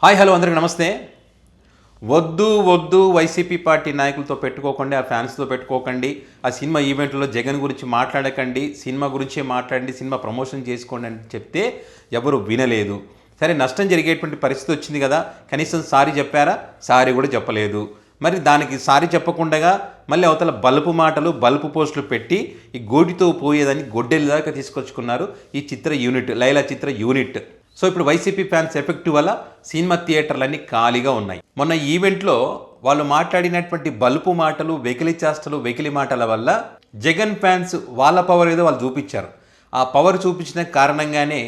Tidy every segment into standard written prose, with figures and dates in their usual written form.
Hi hello అందరికీ నమస్తే. వద్దు వైసీపీ పార్టీ నాయకులతో పెట్టుకోకండి, ఆ ఫ్యాన్స్తో పెట్టుకోకండి, ఆ సినిమా ఈవెంట్లో జగన్ గురించి మాట్లాడకండి, సినిమా గురించే మాట్లాడండి, సినిమా ప్రమోషన్ చేసుకోండి అని చెప్తే ఎవరు వినలేదు. సరే, నష్టం జరిగేటువంటి పరిస్థితి వచ్చింది కదా, కనీసం సారీ చెప్పారా? సారీ కూడా చెప్పలేదు. మరి దానికి సారీ చెప్పకుండా మళ్ళీ అవతల బల్పు మాటలు, బల్పు పోస్టులు పెట్టి ఈ గోటితో పోయేదని గొడ్డెల దాకా తీసుకొచ్చుకున్నారు ఈ చిత్ర యూనిట్, లైలా చిత్ర యూనిట్. సో ఇప్పుడు వైసీపీ ఫ్యాన్స్ ఎఫెక్ట్ వల్ల సినిమా థియేటర్లన్నీ ఖాళీగా ఉన్నాయి. మొన్న ఈవెంట్లో వాళ్ళు మాట్లాడినటువంటి బలుపు మాటలు, వెకిలి చేష్టలు, వెకిలి మాటల వల్ల జగన్ ఫ్యాన్స్ వాళ్ళ పవర్ ఏదో వాళ్ళు చూపించారు. ఆ పవర్ చూపించిన కారణంగానే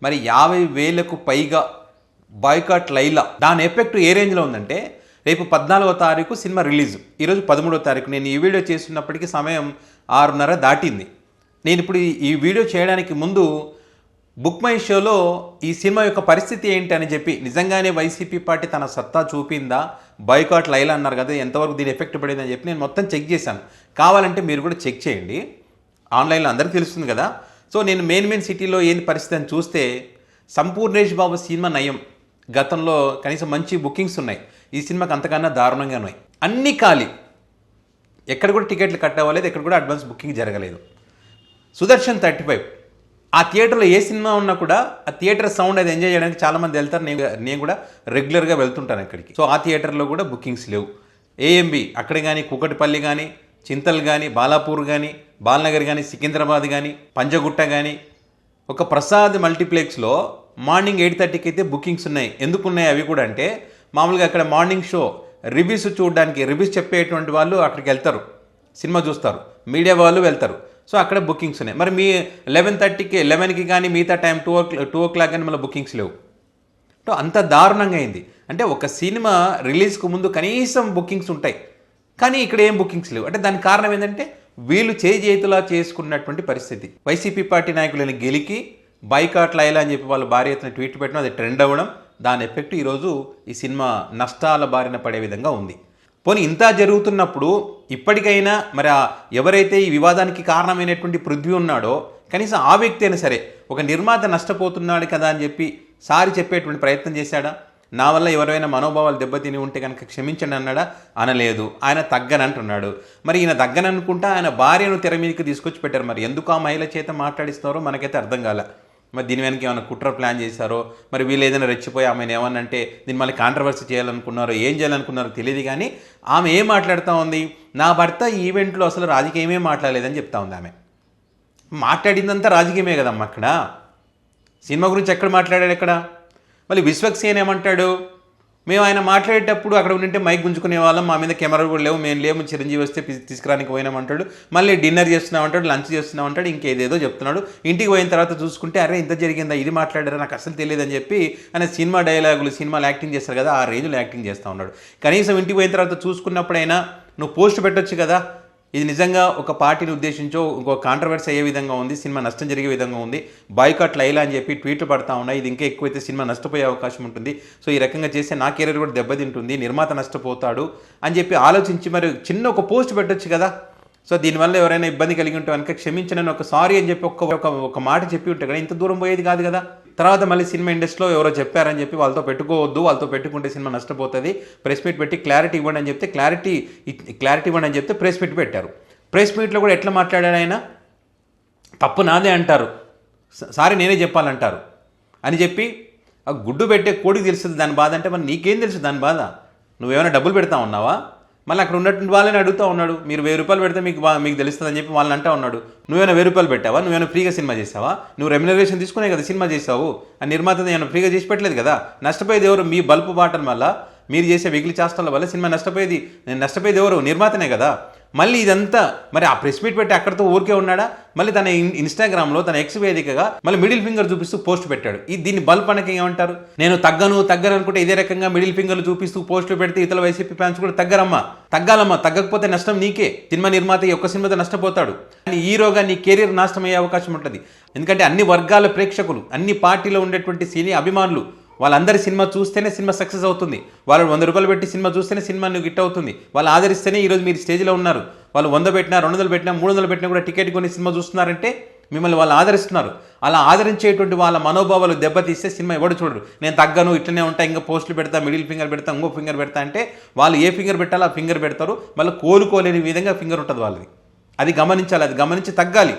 మరి 50,000కు పైగా బాయ్కాట్ లైలా. దాని ఎఫెక్ట్ ఏ రేంజ్లో ఉందంటే, రేపు 14వ తారీఖు సినిమా రిలీజ్, ఈరోజు 13వ తారీఖు. నేను ఈ వీడియో చేస్తున్నప్పటికీ సమయం 6:30 దాటింది. నేను ఇప్పుడు ఈ వీడియో చేయడానికి ముందు బుక్ మై షోలో ఈ సినిమా యొక్క పరిస్థితి ఏంటి అని చెప్పి, నిజంగానే వైసీపీ పార్టీ తన సత్తా చూపిందా, బాయ్కాట్ లైలా అన్నారు కదా, ఎంతవరకు దీని ఎఫెక్ట్ పడిందని చెప్పి నేను మొత్తం చెక్ చేశాను. కావాలంటే మీరు కూడా చెక్ చేయండి, ఆన్లైన్లో అందరికీ తెలుస్తుంది కదా. సో నేను మెయిన్ సిటీలో ఏంటి పరిస్థితి అని చూస్తే, సంపూర్ణేష్ బాబు సినిమా నయం, గతంలో కనీసం మంచి బుకింగ్స్ ఉన్నాయి. ఈ సినిమాకి అంతకన్నా దారుణంగా ఉన్నాయి, అన్నీ ఖాళీ, ఎక్కడ కూడా టికెట్లు కట్ అవ్వలేదు, ఎక్కడ కూడా అడ్వాన్స్ బుకింగ్ జరగలేదు. సుదర్శన్ 35, ఆ థియేటర్లో ఏ సినిమా ఉన్నా కూడా ఆ థియేటర్ సౌండ్ అది ఎంజాయ్ చేయడానికి చాలామంది వెళ్తారు. నేను కూడా రెగ్యులర్గా వెళ్తుంటాను అక్కడికి. సో ఆ థియేటర్లో కూడా బుకింగ్స్ లేవు. ఏఎంబి అక్కడ కానీ, కూకటిపల్లి కానీ, చింతల్ కానీ, బాలాపూర్ కానీ, బాల్నగర్ కానీ, సికింద్రాబాద్ కానీ, పంజగుట్ట కానీ, ఒక ప్రసాద్ మల్టీప్లెక్స్లో మార్నింగ్ 8:30కి అయితే బుకింగ్స్ ఉన్నాయి. ఎందుకు ఉన్నాయి అవి కూడా అంటే, మామూలుగా అక్కడ మార్నింగ్ షో రివ్యూస్ చూడడానికి, రివ్యూస్ చెప్పేటువంటి వాళ్ళు అక్కడికి వెళ్తారు, సినిమా చూస్తారు, మీడియా వాళ్ళు వెళ్తారు. సో అక్కడ బుకింగ్స్ ఉన్నాయి. మరి మీ 11:30కి కానీ మిగతా టైం 2 o'clock కానీ మళ్ళీ బుకింగ్స్ లేవు. అంత దారుణంగా అయింది. అంటే ఒక సినిమా రిలీజ్కు ముందు కనీసం బుకింగ్స్ ఉంటాయి, కానీ ఇక్కడ ఏం బుకింగ్స్ లేవు. అంటే దానికి కారణం ఏంటంటే, వీళ్ళు చేతులా చేసుకున్నటువంటి పరిస్థితి. వైసీపీ పార్టీ నాయకులని గెలికి బాయ్కాట్ లైలా అని చెప్పి వాళ్ళు భారీ ఎత్తున ట్వీట్ పెట్టడం, అది ట్రెండ్ అవ్వడం, దాని ఎఫెక్ట్ ఈరోజు ఈ సినిమా నష్టాల బారిన పడే విధంగా ఉంది. పోనీ ఇంత జరుగుతున్నప్పుడు ఇప్పటికైనా మరి ఎవరైతే ఈ వివాదానికి కారణమైనటువంటి పృథ్వీ ఉన్నాడో, కనీసం ఆ వ్యక్తి అయినా సరే ఒక నిర్మాత నష్టపోతున్నాడు కదా అని చెప్పి సారి చెప్పేటువంటి ప్రయత్నం చేశాడా? నా వల్ల ఎవరైనా మనోభావాలు దెబ్బతిని ఉంటే కనుక క్షమించండి అన్నాడా? అనలేదు. ఆయన తగ్గనంటున్నాడు. మరి ఈయన తగ్గననుకుంటా ఆయన భార్యను తెర మీదకి తీసుకొచ్చి పెట్టారు. మరి ఎందుకు ఆ మహిళ చేత మాట్లాడిస్తారో మనకైతే అర్థం కాలే. మరి దీని వెనక ఏమైనా కుట్ర ప్లాన్ చేశారో, మరి వీళ్ళు ఏదైనా రెచ్చిపోయి ఆమెను ఏమన్నంటే దీన్ని మళ్ళీ కాంట్రవర్సీ చేయాలనుకున్నారో, ఏం చేయాలనుకున్నారో తెలియదు. కానీ ఆమె ఏం మాట్లాడుతూ ఉంది, నా భర్త ఈవెంట్లో అసలు రాజకీయమే మాట్లాడలేదని చెప్తా ఉంది. ఆమె మాట్లాడిందంతా రాజకీయమే కదమ్మా. అక్కడ సినిమా గురించి ఎక్కడ మాట్లాడాడు? ఎక్కడ? మళ్ళీ విశ్వక్సేన్ ఏమంటాడు, మేము ఆయన మాట్లాడేటప్పుడు అక్కడ ఉంటే మైక్ గుంజుకునే వాళ్ళం, మా మీద కెమెరాలు కూడా లేవు, మేము లేము, చిరంజీవి వస్తే తీసుకురానికి పోయినామంటాడు. మళ్ళీ డిన్నర్ చేస్తున్నామంటాడు, లంచ్ చేస్తున్నామంటాడు, ఇంకేదేదో చెప్తున్నాడు. ఇంటికి పోయిన తర్వాత చూసుకుంటే, అరే ఇంత జరిగిందా, ఇది మాట్లాడారా, నాకు అసలు తెలియదని చెప్పి ఆయన సినిమా డైలాగులు, సినిమాలు యాక్టింగ్ చేస్తారు కదా, ఆ రేంజ్లో యాక్టింగ్ చేస్తూ ఉన్నాడు. కనీసం ఇంటికి పోయిన తర్వాత చూసుకున్నప్పుడైనా నువ్వు పోస్ట్ పెట్టొచ్చు కదా, ఇది నిజంగా ఒక పార్టీని ఉద్దేశించో ఇంకో కాంట్రవర్సీ అయ్యే విధంగా ఉంది, సినిమా నష్టం జరిగే విధంగా ఉంది, బాయ్కాట్ లైలా అని చెప్పి ట్వీట్లు పడతా ఉన్నాయి, ఇది ఇంకా ఎక్కువైతే సినిమా నష్టపోయే అవకాశం ఉంటుంది, సో ఈ రకంగా చేస్తే నా కెరీర్ కూడా దెబ్బతింటుంది, నిర్మాత నష్టపోతాడు అని చెప్పి ఆలోచించి మరి చిన్న ఒక పోస్ట్ పెట్టొచ్చు కదా. సో దీనివల్ల ఎవరైనా ఇబ్బంది కలిగి ఉంటే కనుక క్షమించనని ఒక సారీ అని చెప్పి ఒక మాట చెప్పి ఉంటే కదా ఇంత దూరం పోయేది కాదు కదా. తర్వాత మళ్ళీ సినిమా ఇండస్ట్రీలో ఎవరో చెప్పారని చెప్పి వాళ్ళతో పెట్టుకోవద్దు, వాళ్ళతో పెట్టుకుంటే సినిమా నష్టపోతుంది, ప్రెస్ మీట్ పెట్టి క్లారిటీ ఇవ్వండి అని చెప్తే క్లారిటీ ఇవ్వండి అని చెప్తే ప్రెస్ మీట్ పెట్టారు. ప్రెస్ మీట్లో కూడా ఎట్లా మాట్లాడాడు ఆయన, తప్పు నాదే అంటారు, సారీ నేనే చెప్పాలంటారు అని చెప్పి, ఆ గుడ్డు పెట్టే కోడికి తెలుస్తుంది దాని బాధ అంటే, మరి నీకేం తెలుసు దాని బాధ? నువ్వేమైనా డబ్బులు పెడతా ఉన్నావా? మళ్ళీ అక్కడ ఉన్నటువంటి వాళ్ళని అడుగుతూ ఉన్నాడు, మీరు 1000 రూపాయలు పెడితే మీకు తెలుస్తుంది అని చెప్పి వాళ్ళని అంటూ ఉన్నాడు. నువ్వేమైనా 1000 రూపాయలు పెట్టావా? నువ్వేమైనా ఫ్రీగా సినిమా చేసావా? నువ్వు రెమ్యునరేషన్ తీసుకునే కదా సినిమా చేసావు, ఆ నిర్మాత ఏమైనా ఫ్రీగా చేసి పెట్టలేదు కదా. నష్టపోయేది ఎవరు? మీ బల్పు బాటల వల్ల, మీరు చేసే వెగిలి చేష్టల వల్ల సినిమా నష్టపోయేది ఎవరు? నిర్మాతనే కదా. మళ్ళీ ఇదంతా మరి ఆ ప్రెస్ మీట్ పెట్టి అక్కడితో ఊరికే ఉన్నాడా? మళ్ళీ తన ఇన్స్టాగ్రామ్లో, తన ఎక్స్ వేదికగా మళ్ళీ మిడిల్ ఫింగర్ చూపిస్తూ పోస్ట్ పెట్టాడు. దీన్ని బల్బ్ అనక ఏమంటారు? నేను తగ్గను అనుకుంటే ఇదే రకంగా మిడిల్ ఫింగర్లు చూపిస్తూ పోస్టులు పెడితే ఇతర వైసీపీ ఫ్యాన్స్ కూడా తగ్గాలమ్మా, తగ్గకపోతే నష్టం నీకే. సినిమా నిర్మాత ఒక్క సినిమాతో నష్టపోతాడు, కానీ హీరోగా నీ కెరీర్ నాశనం అయ్యే అవకాశం ఉంటుంది. ఎందుకంటే అన్ని వర్గాల ప్రేక్షకులు, అన్ని పార్టీలో ఉండేటువంటి సినీ అభిమానులు, వాళ్ళందరి సినిమా చూస్తేనే సినిమా సక్సెస్ అవుతుంది. వాళ్ళు 100 రూపాయలు పెట్టి సినిమా చూస్తేనే సినిమా నువ్వు హిట్ అవుతుంది. వాళ్ళు ఆదరిస్తేనే ఈరోజు మీరు స్టేజ్లో ఉన్నారు. వాళ్ళు 100 పెట్టినా, 200 పెట్టినా, 300 పెట్టినా కూడా టికెట్ కొని సినిమా చూస్తున్నారంటే మిమ్మల్ని వాళ్ళు ఆదరిస్తున్నారు. అలా ఆదరించేటువంటి వాళ్ళ మనోభావాలు దెబ్బతీస్తే సినిమా ఎవడు చూడరు. నేను తగ్గను, ఇట్లనే ఉంటా, ఇంకా పోస్టులు పెడతా, మిడిల్ ఫింగర్ పెడతా, ఇంకో ఫింగర్ పెడతా అంటే వాళ్ళు ఏ ఫింగర్ పెట్టాలో ఆ ఫింగర్ పెడతారు. మళ్ళీ కోలుకోలేని విధంగా ఫింగర్ ఉంటుంది వాళ్ళది. అది గమనించాలి. అది గమనించి తగ్గాలి.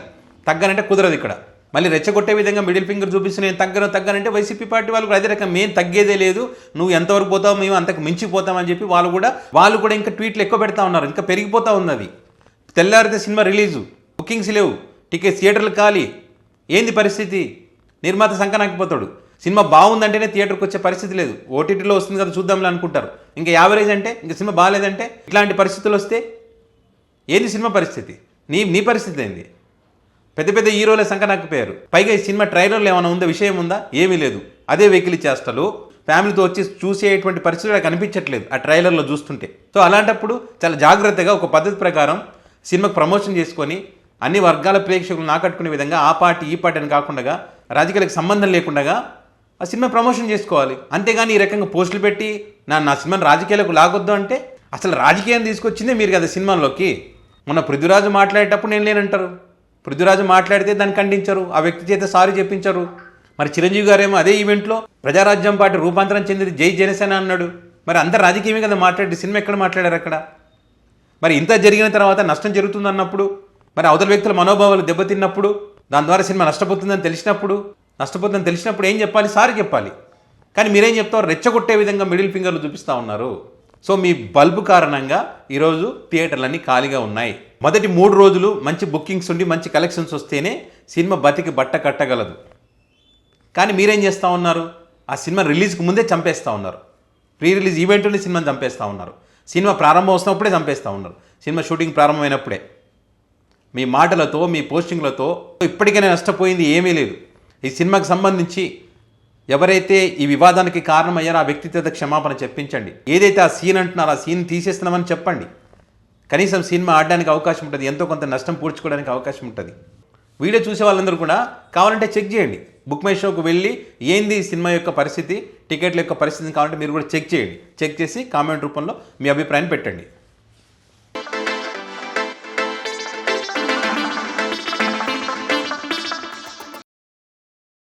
తగ్గనంటే కుదరదు. ఇక్కడ మళ్ళీ రెచ్చగొట్టే విధంగా మిడిల్ ఫింగర్ చూపిస్తే నేను తగ్గనంటే వైసీపీ పార్టీ వాళ్ళు కూడా అదే రకం, మేము తగ్గేదే లేదు, నువ్వు ఎంతవరకు పోతావు, మేము అంతకు మించిపోతామని చెప్పి వాళ్ళు కూడా ఇంకా ట్వీట్లు ఎక్కువ పెడతా ఉన్నారు. ఇంకా పెరిగిపోతూ ఉన్నది. తెల్లారితే సినిమా రిలీజు, బుకింగ్స్ లేవు, థియేటర్లు ఖాళీ. ఏంది పరిస్థితి? నిర్మాత సంకనాకిపోతాడు. సినిమా బాగుందంటేనే థియేటర్కి వచ్చే పరిస్థితి లేదు. ఓటీటీలో వస్తుంది కదా చూద్దాంలే అనుకుంటారు. ఇంకా యావరేజ్ అంటే, ఇంకా సినిమా బాగాలేదంటే, ఇట్లాంటి పరిస్థితులు వస్తే ఏంది సినిమా పరిస్థితి? నీ పరిస్థితి ఏంది? పెద్ద పెద్ద హీరోలే సంకనాకిపోయారు. పైగా ఈ సినిమా ట్రైలర్లో ఏమైనా ఉందా, విషయం ఉందా? ఏమీ లేదు. అదే వెకిలి చేష్టలు, ఫ్యామిలీతో వచ్చి చూసేటువంటి పరిస్థితులు నాకు కనిపించట్లేదు ఆ ట్రైలర్లో చూస్తుంటే. సో అలాంటప్పుడు చాలా జాగ్రత్తగా ఒక పద్ధతి ప్రకారం సినిమాకు ప్రమోషన్ చేసుకొని అన్ని వర్గాల ప్రేక్షకులు నాకట్టుకునే విధంగా ఆ పార్టీ ఈ పార్టీ అని కాకుండా రాజకీయాలకు సంబంధం లేకుండా ఆ సినిమా ప్రమోషన్ చేసుకోవాలి. అంతేగాని ఈ రకంగా పోస్టులు పెట్టి నా సినిమాని రాజకీయాలకు లాగొద్దు అంటే, అసలు రాజకీయాన్ని తీసుకొచ్చిందే మీరు కదా సినిమాల్లోకి. మొన్న పృథ్వీరాజు మాట్లాడేటప్పుడు నేను లేనంటారు. పృథ్వీరాజు మాట్లాడితే దాన్ని ఖండించరు, ఆ వ్యక్తి చేత సారీ చెప్పించరు. మరి చిరంజీవి గారేమో అదే ఈవెంట్లో ప్రజారాజ్యం పార్టీ రూపాంతరం చెందింది జై జనసేన అన్నాడు. మరి అంత రాజకీయమే కదా మాట్లాడి, సినిమా ఎక్కడ మాట్లాడారు అక్కడ? మరి ఇంత జరిగిన తర్వాత నష్టం జరుగుతుంది అన్నప్పుడు, మరి అవతల వ్యక్తుల మనోభావాలు దెబ్బతిన్నప్పుడు, దాని ద్వారా సినిమా నష్టపోతుందని తెలిసినప్పుడు ఏం చెప్పాలి? సారీ చెప్పాలి. కానీ మీరేం చెప్తారు? రెచ్చగొట్టే విధంగా మిడిల్ ఫింగర్లు చూపిస్తూ ఉన్నారు. సో మీ బల్బు కారణంగా ఈరోజు థియేటర్లన్నీ ఖాళీగా ఉన్నాయి. మొదటి 3 రోజులు మంచి బుకింగ్స్ ఉండి మంచి కలెక్షన్స్ వస్తేనే సినిమా బతికి బట్ట కట్టగలదు. కానీ మీరేం చేస్తూ ఉన్నారు? ఆ సినిమా రిలీజ్కి ముందే చంపేస్తూ ఉన్నారు. ప్రీ రిలీజ్ ఈవెంట్ని సినిమాని చంపేస్తూ ఉన్నారు. సినిమా ప్రారంభం వస్తున్నప్పుడే చంపేస్తూ ఉన్నారు. Cinema shooting ప్రారంభమైనప్పుడే. మీ మాటలతో, మీ పోస్టింగ్లతో ఇప్పటికైనా నష్టపోయింది ఏమీ లేదు. ఈ సినిమాకి సంబంధించి ఎవరైతే ఈ వివాదానికి కారణమయ్యారో ఆ వ్యక్తిగత క్షమాపణ చెప్పించండి. ఏదైతే ఆ సీన్ అంటున్నారో ఆ సీన్ తీసేస్తున్నామని చెప్పండి. కనీసం సినిమా ఆడడానికి అవకాశం ఉంటుంది, ఎంతో కొంత నష్టం పూడ్చుకోవడానికి అవకాశం ఉంటుంది. వీడియో చూసే వాళ్ళందరూ కూడా కావాలంటే చెక్ చేయండి. బుక్ మై షోకు వెళ్ళి ఏంది సినిమా యొక్క పరిస్థితి, టికెట్ల యొక్క పరిస్థితిని కావాలంటే మీరు కూడా చెక్ చేయండి. చెక్ చేసి కామెంట్ రూపంలో మీ అభిప్రాయాన్ని పెట్టండి.